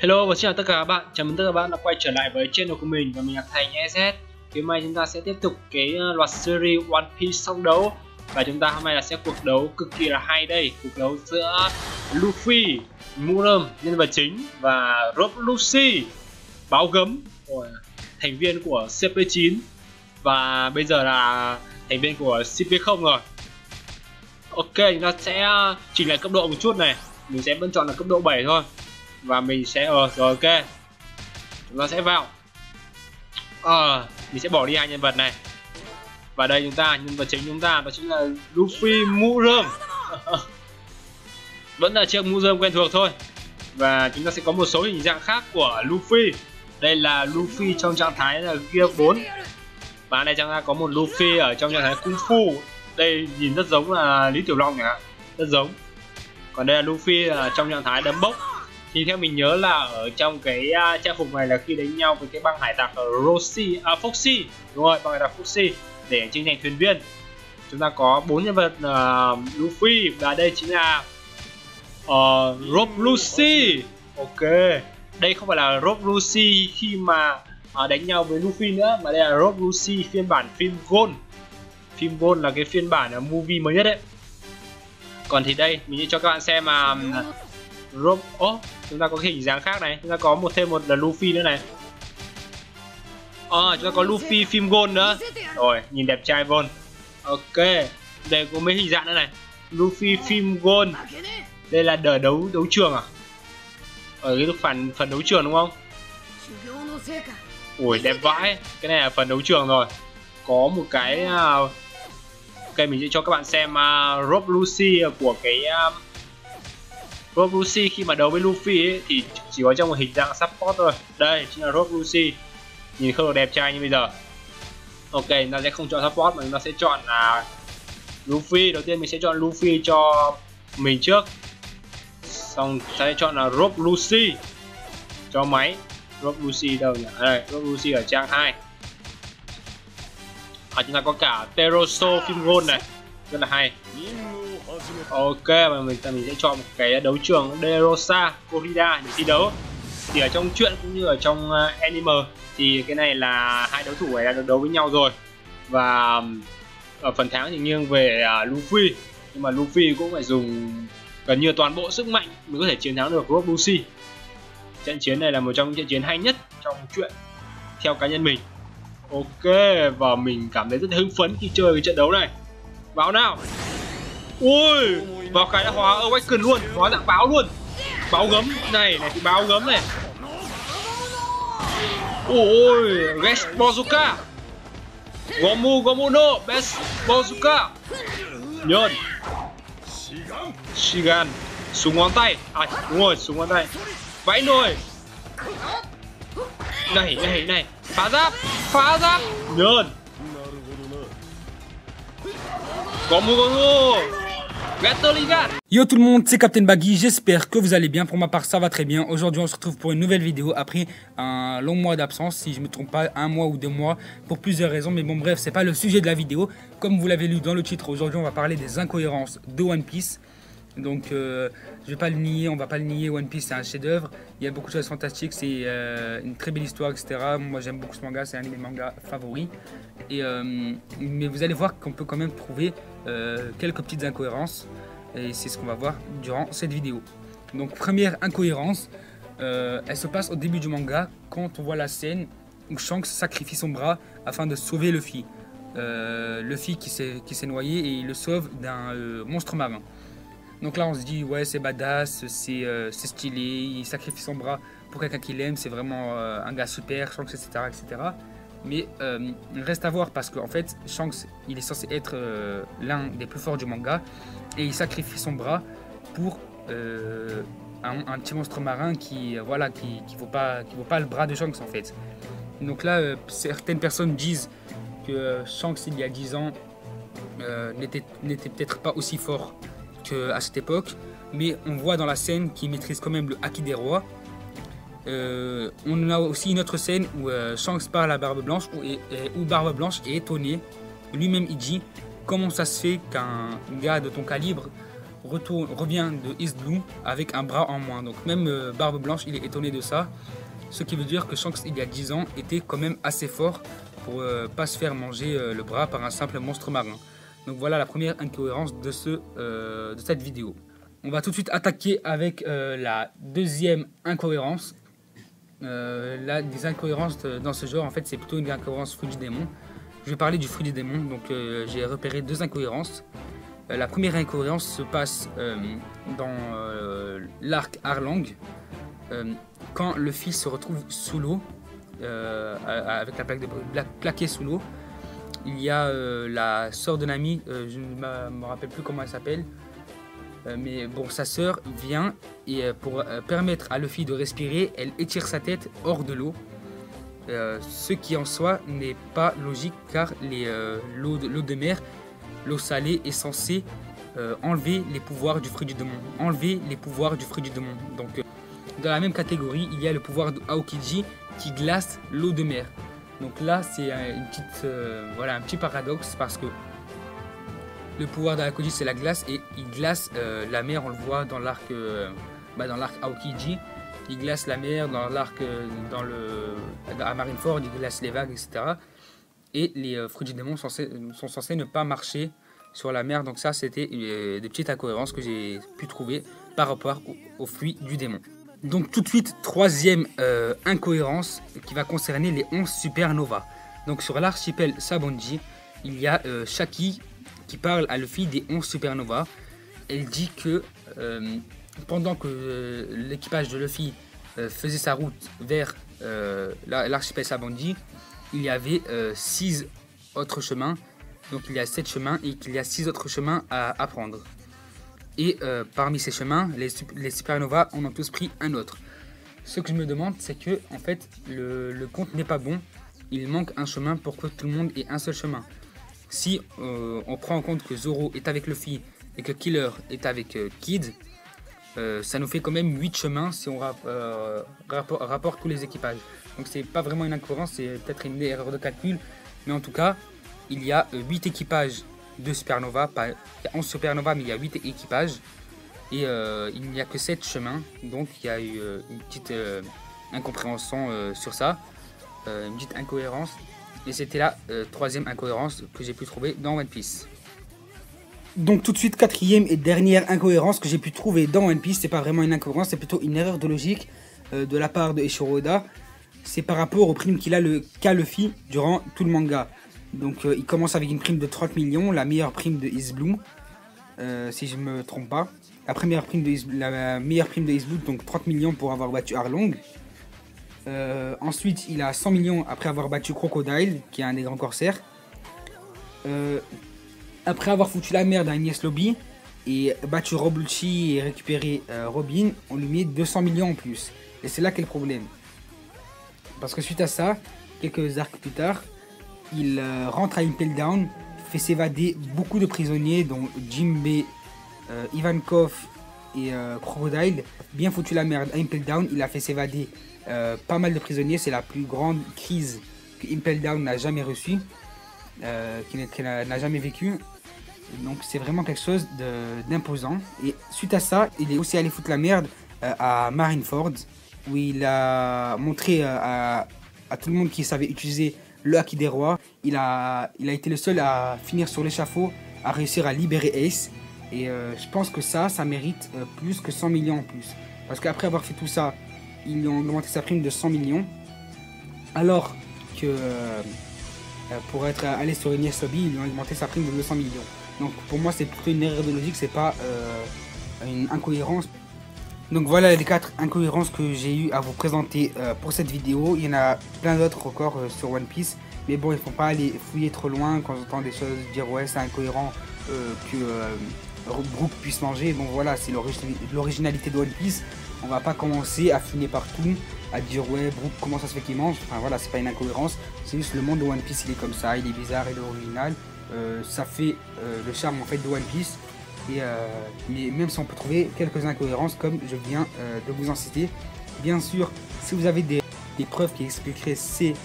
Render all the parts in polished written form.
Hello và xin chào tất cả các bạn, chào mừng tất cả các bạn đã quay trở lại với channel của mình và mình là Thành EZ. Hôm nay chúng ta sẽ tiếp tục cái loạt series One Piece song đấu. Và chúng ta hôm nay là sẽ cuộc đấu cực kỳ là hay đây. Cuộc đấu giữa Luffy, Muram, nhân vật chính, và Rob Lucy, báo gấm, thành viên của CP9. Và bây giờ là thành viên của CP0 rồi. Ok, chúng ta sẽ chỉnh lại cấp độ một chút này. Mình sẽ vẫn chọn là cấp độ 7 thôi. Và mình sẽ rồi ok, chúng ta sẽ vào. Mình sẽ bỏ đi hai nhân vật này. Và đây chúng ta, nhân vật chính chúng ta đó chính là Luffy Muram. Vẫn là chiếc Muram quen thuộc thôi. Và chúng ta sẽ có một số hình dạng khác của Luffy. Đây là Luffy trong trạng thái là Gear 4. Và đây chúng ta có một Luffy ở trong trạng thái Kung Fu. Đây nhìn rất giống là Lý Tiểu Long nhỉ, rất giống. Còn đây là Luffy trong trạng thái đấm bốc. Thì theo mình nhớ là ở trong cái trang phục này là khi đánh nhau với cái băng hải tặc ở Foxy, đúng rồi, băng hải tặc Foxy để tranh giành thuyền viên. Chúng ta có 4 nhân vật Luffy và đây chính là Rob Lucy. Ok, đây không phải là Rob Lucy khi mà đánh nhau với Luffy nữa, mà đây là Rob Lucy phiên bản phim Gold. Phim Gold là cái phiên bản movie mới nhất đấy. Còn thì đây mình sẽ cho các bạn xem Rob, chúng ta có cái hình dáng khác này, chúng ta có thêm một là Luffy nữa này. Chúng ta có Luffy phim Gold nữa. Rồi, nhìn đẹp trai vô. Ok, đây có mấy hình dạng nữa này. Luffy phim Gold. Đây là đỡ đấu trường à? Ở cái phần đấu trường đúng không? Ui, đẹp vãi. Cái này là phần đấu trường rồi. Có một cái ok, mình sẽ cho các bạn xem Rob Lucy của cái Rob Lucy khi mà đấu với Luffy ấy, thì chỉ có trong một hình dạng support thôi. Đây chính là Rob Lucy, nhìn không được đẹp trai như bây giờ. Ok, chúng ta sẽ không chọn support mà chúng ta sẽ chọn Luffy. Đầu tiên mình sẽ chọn Luffy cho mình trước, xong ta sẽ chọn là Rob Lucy cho máy. Rob Lucy đâu nhỉ? Đây, Rob Lucy ở trang 2. Chúng ta có cả Teroso phim Gold này, rất là hay. Ok, và mình sẽ chọn một cái đấu trường Derosa Corrida để thi đấu. Thì ở trong truyện cũng như ở trong anime thì cái này là hai đấu thủ này đã được đấu với nhau rồi. Và ở phần thắng thì nghiêng về Luffy, nhưng mà Luffy cũng phải dùng gần như toàn bộ sức mạnh mới có thể chiến thắng được Rob Lucy. Trận chiến này là một trong những trận chiến hay nhất trong truyện theo cá nhân mình. Ok, và mình cảm thấy rất hưng phấn khi chơi cái trận đấu này. Vào nào. Ui, vào cái đã hóa Awaken luôn, hóa dạng báo luôn. Báo gấm này thì báo gấm này. Ôi, Best Bazooka. Gomu no Best Bazooka. Nhơn. Shigan. Súng ngón tay. Đúng rồi, súng ngón tay. Vãi nồi. Này. Phá giáp. Nhơn. Gomu. Yo tout le monde, c'est Captain Baggy, j'espère que vous allez bien. Pour ma part, ça va très bien. Aujourd'hui, on se retrouve pour une nouvelle vidéo après un long mois d'absence, si je ne me trompe pas, 1 mois ou 2 mois, pour plusieurs raisons. Mais bon, bref, c'est pas le sujet de la vidéo. Comme vous l'avez lu dans le titre, aujourd'hui, on va parler des incohérences de One Piece. Donc, je vais pas le nier, on va pas le nier. One Piece, c'est un chef-d'œuvre. Il y a beaucoup de choses fantastiques, c'est une très belle histoire, etc. Moi, j'aime beaucoup ce manga, c'est un de mes mangas favoris. Mais vous allez voir qu'on peut quand même trouver quelques petites incohérences. Et c'est ce qu'on va voir durant cette vidéo. Donc première incohérence, elle se passe au début du manga quand on voit la scène où Shanks sacrifie son bras afin de sauver Luffy. Luffy qui s'est noyé et il le sauve d'un monstre marin. Donc là on se dit ouais c'est badass, c'est stylé, il sacrifie son bras pour quelqu'un qu'il aime, c'est vraiment un gars super, Shanks, etc. Mais il reste à voir parce qu'en fait Shanks il est censé être l'un des plus forts du manga et il sacrifie son bras pour un petit monstre marin qui vaut pas le bras de Shanks en fait. Donc là certaines personnes disent que Shanks il y a 10 ans n'était peut-être pas aussi fort qu'à cette époque, mais on voit dans la scène qu'il maîtrise quand même le Haki des rois. On a aussi une autre scène où Shanks parle à Barbe Blanche où Barbe Blanche est étonné. Lui-même il dit comment ça se fait qu'un gars de ton calibre revient de East Blue avec un bras en moins. Donc même Barbe Blanche, il est étonné de ça. Ce qui veut dire que Shanks, il y a 10 ans, était quand même assez fort pour pas se faire manger le bras par un simple monstre marin. Donc voilà la première incohérence de cette vidéo. On va tout de suite attaquer avec la deuxième incohérence. Des incohérences dans ce genre, en fait, c'est plutôt une incohérence fruit du démon. Je vais parler du fruit du démon, donc j'ai repéré 2 incohérences. La première incohérence se passe dans l'arc Arlong, quand Luffy se retrouve sous l'eau, avec la plaque de brûle plaquée sous l'eau. Il y a la sœur de Nami, je ne me rappelle plus comment elle s'appelle, mais bon, sa sœur vient et pour permettre à Luffy de respirer, elle étire sa tête hors de l'eau. Ce qui en soi n'est pas logique car l'eau de mer, l'eau salée est censée enlever les pouvoirs du fruit du démon. Donc dans la même catégorie, il y a le pouvoir de Aokiji qui glace l'eau de mer. Donc là, c'est un petit paradoxe parce que le pouvoir d'Aokiji c'est la glace et il glace la mer, on le voit dans l'arc Aokiji. Il glace la mer dans l'arc à Marineford, il glace les vagues, etc. Et les fruits du démon sont censés ne pas marcher sur la mer. Donc ça, c'était des petites incohérences que j'ai pu trouver par rapport aux fruits du démon. Donc tout de suite, troisième incohérence qui va concerner les 11 supernovas. Donc sur l'archipel Sabanji, il y a Shaki qui parle à Luffy des 11 supernovas. Elle dit que pendant que l'équipage de Luffy faisait sa route vers l'archipel Sabanji, il y avait 6 autres chemins. Donc il y a 7 chemins et qu'il y a 6 autres chemins à prendre. Et parmi ces chemins, les supernovas en ont tous pris un autre. Ce que je me demande, c'est que en fait, le compte n'est pas bon. Il manque un chemin pour que tout le monde ait un seul chemin. Si on prend en compte que Zoro est avec Luffy et que Killer est avec Kid, ça nous fait quand même 8 chemins si on rapporte tous les équipages. Donc c'est pas vraiment une incohérence, c'est peut-être une erreur de calcul. Mais en tout cas, il y a 8 équipages de Supernova, il y a 11 Supernova mais il y a 8 équipages et il n'y a que 7 chemins, donc il y a eu une petite incompréhension sur ça, une petite incohérence, et c'était la troisième incohérence que j'ai pu trouver dans One Piece. Donc tout de suite, quatrième et dernière incohérence que j'ai pu trouver dans One Piece, c'est pas vraiment une incohérence, c'est plutôt une erreur de logique de la part de Eiichiro Oda. C'est par rapport aux primes qu'il a qu'a Luffy durant tout le manga. Donc il commence avec une prime de 30 millions, la meilleure prime de East Blue, si je ne me trompe pas. La meilleure prime de East Blue, donc 30 millions pour avoir battu Arlong. Ensuite, il a 100 millions après avoir battu Crocodile, qui est un des grands corsaires. Après avoir foutu la merde à Enies Lobby et battu Rob Lucci et récupéré Robin, on lui met 200 millions en plus. Et c'est là qu'est le problème. Parce que suite à ça, quelques arcs plus tard, il rentre à Impel Down, fait s'évader beaucoup de prisonniers, dont Jinbei, Ivankov et Crocodile. Bien foutu la merde à Impel Down, il a fait s'évader pas mal de prisonniers. C'est la plus grande crise que Impel Down n'a jamais reçue, qu'il n'a jamais vécue. Donc c'est vraiment quelque chose d'imposant. Et suite à ça, il est aussi allé foutre la merde à Marineford, où il a montré à tout le monde qui savait utiliser le Haki des Rois. Il a été le seul à finir sur l'échafaud, à réussir à libérer Ace. Et je pense que ça mérite plus que 100 millions en plus. Parce qu'après avoir fait tout ça, ils lui ont augmenté sa prime de 100 millions. Alors que pour être allé sur Enies Lobby, ils lui ont augmenté sa prime de 200 millions. Donc pour moi, c'est plutôt une erreur de logique, c'est pas une incohérence. Donc voilà les 4 incohérences que j'ai eu à vous présenter pour cette vidéo. Il y en a plein d'autres encore sur One Piece. Mais bon, il ne faut pas aller fouiller trop loin quand j'entends des choses dire ouais c'est incohérent que Brook puisse manger. Bon voilà, c'est l'originalité de One Piece. On va pas commencer à fouiner partout, à dire ouais Brook comment ça se fait qu'il mange. Enfin voilà, c'est pas une incohérence. C'est juste le monde de One Piece, il est comme ça, il est bizarre, il est original. Ça fait le charme en fait de One Piece. Mais même si on peut trouver quelques incohérences comme je viens de vous en citer, bien sûr si vous avez des preuves qui expliqueraient ces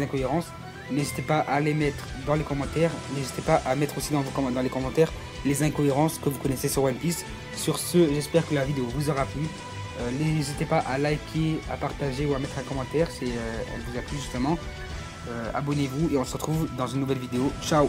incohérences, n'hésitez pas à les mettre dans les commentaires, n'hésitez pas à mettre aussi dans les commentaires les incohérences que vous connaissez sur One Piece. Sur ce, j'espère que la vidéo vous aura plu. N'hésitez pas à liker, à partager ou à mettre un commentaire si elle vous a plu justement. Abonnez-vous et on se retrouve dans une nouvelle vidéo. Ciao!